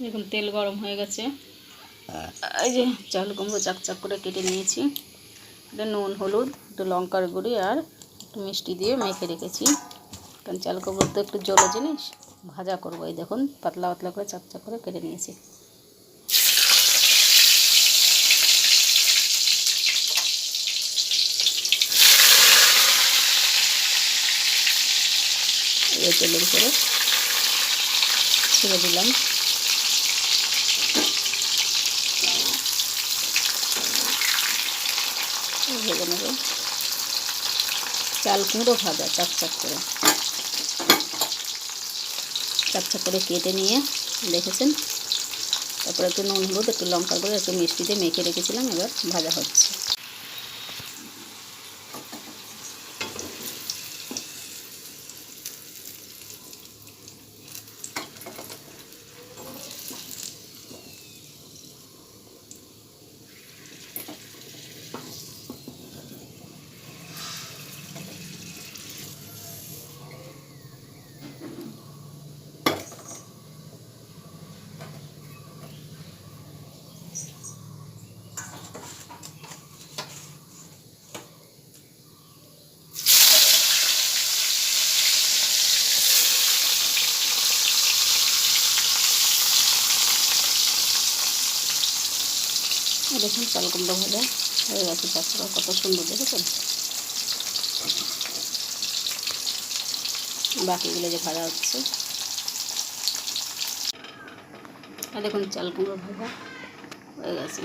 দেখুন তেল গরম হয়ে গেছে। এই যে চাল কুমড়ো চাকচাক করে কেটে নিয়েছি। এটা নুন, হলুদ, একটু লঙ্কার গুঁড়ি আর একটু মিষ্টি দিয়ে মেখে রেখেছি। কারণ চাল কুমড়ো তো একটু জলো জিনিস, ভাজা করবো। এই দেখুন পাতলা পাতলা করে চাকচাক করে কেটে নিয়েছি। এই তেলের উপরে ছেড়ে দিলাম। ভেজে নেব। চাল কুমড়ো ভাজা চাকচাক করে কেটে নিয়ে দেখেছেন। তারপরে একটু নুন, হলুদ, একটু লঙ্কা করে একটু মিষ্টি দিয়ে মেখে রেখেছিলাম। এবার ভাজা হচ্ছে। দেখুন চাল কুমড়ো ভাজা হয়ে গেছে। চাকটা কত সুন্দর দেখেছেন। বাকিগুলো যে ভাজা হচ্ছে। আর দেখুন চাল কুমড়ো ভাজা হয়ে গেছে।